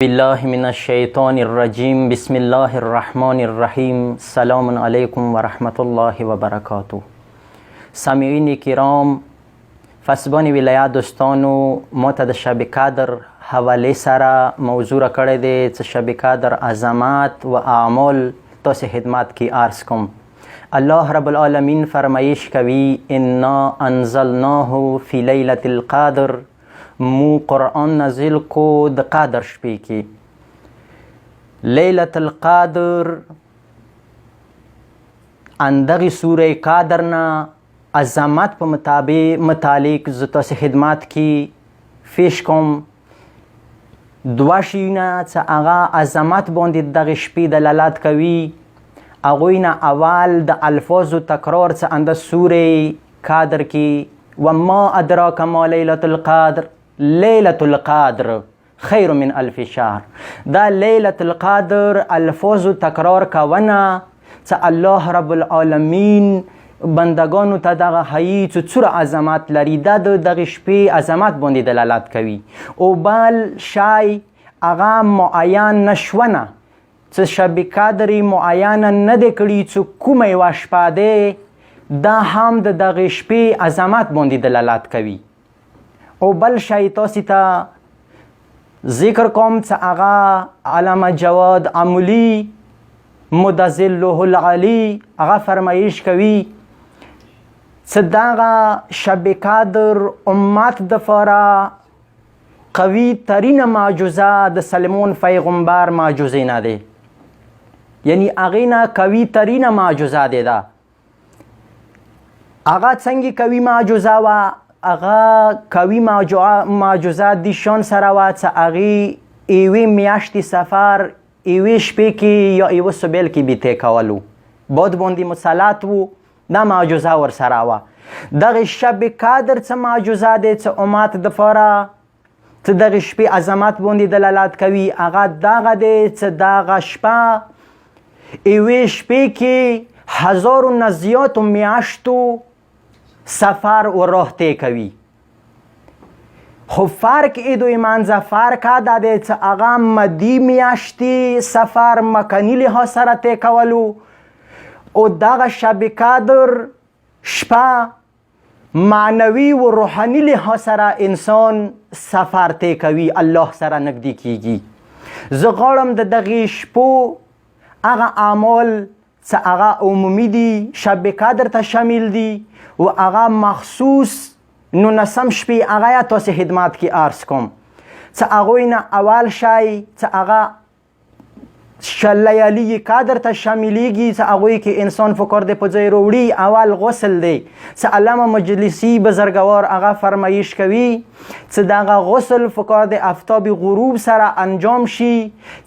بالله من الشیطان الرجیم بسم الله الرحمن الرحیم. سلام علیکم و رحمت الله و برکاته. سامعین کرام، فسبان ولایت دوستانو، ما ته د شب قدر حواله سره موضوع را کړی دی چې شب قدر عظمت و اعمال تاسو خدمت کې عرض کوم. الله رب العالمین فرمایش کوي انا انزلناه فی لیلة القدر، مو قرآن نازل کو د قدر شپې کې. لیلة القدر اندغی سوره قدر نه عظمت په متعلق زه تاسو خدمت کې پیش کوم. دوه شیونه چې هغه عظمت باندې دغه شپې دلالت کوي، هغوی نه اول د الفاظو تکرار چې انده سوره قدر کې وما ادراک ما لیلة القدر، لیلة القدر خیر من الف شهر. دا لیلة القدر الفاظ تکرار کونه چې الله رب العالمین بندگانو ته دغه هیی چې څومره عظمت لري، دا د دغه شپې عظمت باندې دلالت کوي. او بل شی هغه معین نشونه چې شب قدر معینه نه دی کړي چې کومه یوه شپه دی، دا هم د دغه شپې عظمت باندې دلالت کوي. او بل شی تاسو ته ذکر کوم چې هغه علامه جواد عملی مدظله العلی هغه فرمایش کوي چې دغه شب قدر امت دپاره قوي ترینه معجزه د سلمان پیغمبر معجزه نه دی، یعنی هغې نه قوي ترینه معجزه دی. ده هغه څنګه قوي معجزه وه؟ هغه قوي معجزه د شان سره وه چې هغې یوې میاشتې سفر یوې شپې کې یا یوه صبح کې بیتې کولو، باد باندې مسلط و، دا معجزه ورسره وه. دغه شب قدر څه معجزه دی چې امت دپاره چې دغه شپې عظمت باندې دلالت کوي، هغه دغه دی چې دغه شپه یوې شپې کې هزارو نه زیاتو میاشتو سفر و راه طی کوي. خب فرق ای دوی منځه فرق دا دی چې هغه مدی میاشتې سفر مکاني لحاظ سره طی کولو، او دغه شب قدر شپه معنوي و روحاني لحاظ سره انسان سفر طی کوي، الله سره نږدې کیږي. زه غواړم د دغې شپو هغه اعمال چې هغه عمومي دي، شب قدر ته شامل دي، و هغه مخصوص 19 شپې هغه یا تاسو خدمت کې عرض کوم. چې هغوی نه اول شی چې هغه لیالي قدر ته شاملیږي، چې هغوی کې انسان فکر دی په ځای راوړي، اول غسل دی. چې علامه مجلسي بزرګوار هغه فرمایش کوي چې دغه غسل فکر دی آفتاب غروب سره انجام شي،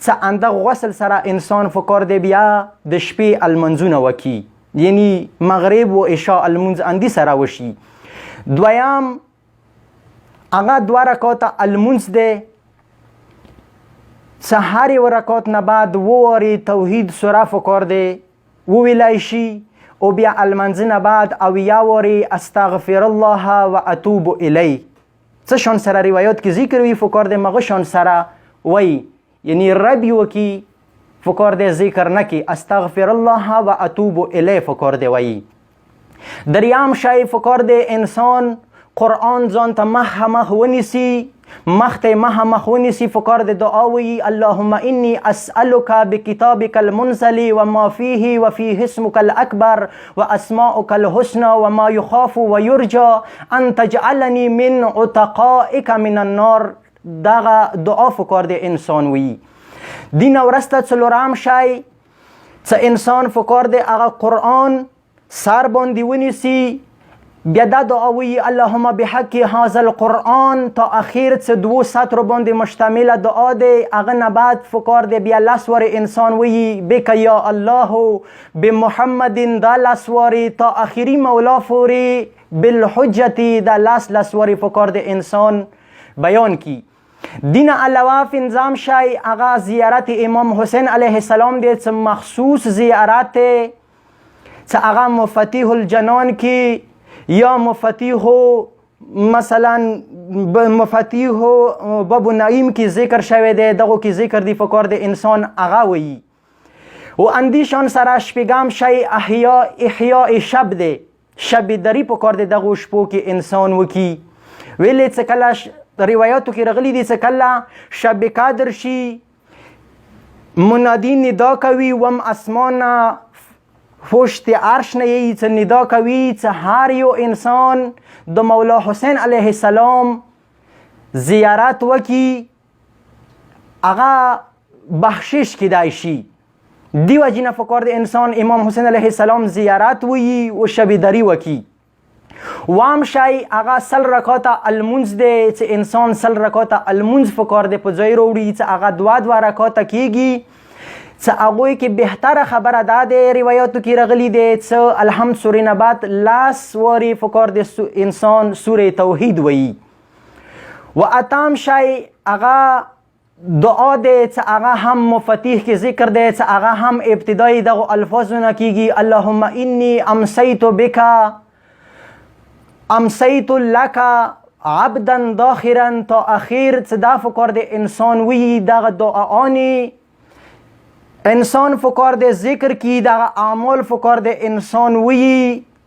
چې اندغه غسل سره انسان فکر دی بیا د شپې المنځونه وکړي، یعنی مغرب و عشاء المنځ اندی سره وشي. دویم هغه 2 رکعاته المنځ دی، چې هر یو رکعت نه بعد 2 وارې توحید سوره فکر دی وویلی شي، او بیا المنځ نه بعد 8 وارې استغفر الله و اتوب الی. څه شان سره روایات کې ذکر وي فکر دی مغه شان سره وی، یعنی رب وکي فکر دی ذکر نکی، استغفر الله و اتوب الی فکر دی وی. دریم شی فکر دی انسان قرآن ځان ته مخ ونیسي، مخ ته مخ ونیسي، فکر دی دعا وی اللهم انی اسألک بکتابک المنزل و ما فیه و فیه اسمک الاکبر و اسماؤک الحسنى و ما یخاف و یرجى ان تجعلنی من عتقائک من النار. دغه دعا فکر دی انسان وی. دین ورسته څلورم شی چې انسان فکر دی هغه قرآن سر باندې ونیسي، بیا دا دعا وی اللهم بحق هذا القرآن تا اخیر چې 2 سطر باندې مشتمل دعا دی. هغه نه بعد فکر دی بیا 10 وارې انسان وی بک یا الله بمحمد، دا 10 وارې تا اخري مولا فورې بالحجت، دا 10 وارې فکر دی انسان بیان کی. دین علاوه پنځم شی هغه زیارت امام حسین علیه السلام دی، چې مخصوص زیارت چې هغه مفاتیح الجنان کې یا مفاتیح مثلا مفاتیح باب النعیم کې ذکر شوی دی، دغو کې ذکر دی فکر د انسان هغه وایي. و اندیشان سره شپږم شی احیاء شب دی، شب دری پکار دی دغو شپو کې انسان وکي. ویلې څه کله روایاتو کې راغلي دي څه کله شب قدر شي منادی ندا کوي وم اسمان پشت عرش نه یی څه ندا کوي څه هر یو انسان د مولا حسین علیه السلام زیارت وکي هغه بخشش کیدای شي. دیو جنا فکر د انسان امام حسین علیه السلام زیارت وی او شب دری وکي. وام شای هغه سل رکعات المنز دی چې انسان سل رکعات المنز فکر دی په ځای وروړي چې هغه دوه رکعات کیږي. څه هغوی کې بهتره خبره دا دی روایاتو کې راغلی دی څه الحمد سورې نه بعد لاس واري فکر د انسان سورې توحید ویي. و اتم شای هغه دعا دی څه هغه هم مفاتیح کې ذکر دی څه هغه هم ابتدایي دغو الفاظونه کیږي اللهم انی امسیت بک امسیت لک عبدا داخرا تا اخیر څه دا فکر د انسان وی دغه دعاانی انسان فکر د ذکر کی دغه اعمال فکر د انسان وی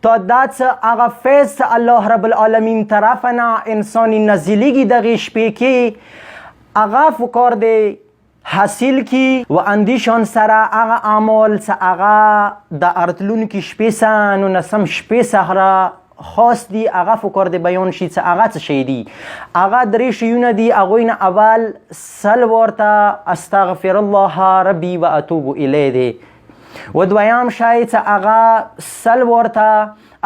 تا دا څه هغه فیض الله رب العالمین طرفنا انسانی نزلیږي دغه شپې کې هغه فکر د حاصل کی و اندیشان سره هغه اعمال څه هغه د ارتلون کې شپې سه نو نسم شپې سهره خاص دی هغه فکر د بیان شي څه هغه څه شی دی هغه درې شیونه دي. هغوی نه اول سل ورته استغفر الله ربي و اتوب الیه دی و دویم شی څه هغه سل ورته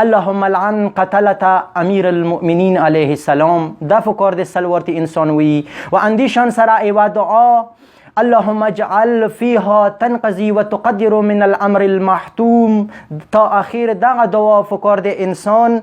اللهم لعن قتلة امیر المؤمنین علیه السلام دا فکر د سل ورته انسان وی. و اندیشان سره ایوا دعا اللهم اجعل فيها تنقضي وتقدر من الامر المحتوم تا اخیر دغه دعا فکر د انسان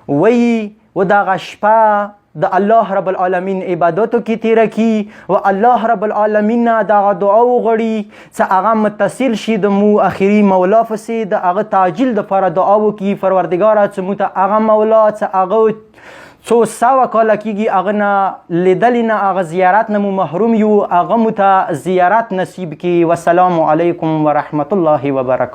وی و دغه شپه د الله رب العالمین عبادتو کې تیره کی و الله رب العالمین دغه دعا وغړي څه هغه متصل شي د مو اخري مولا فسې د هغه تعجیل د پر دعا وکي پروردګار څه مو ته هغه مولا څه هغه څو سوه کاله کېږي هغه نه لیدلې نه هغه زیارت نه مو محروم یو هغه مو ته زیارت نصیب کړي. والسلام علیکم ورحمة الله وبرکاته.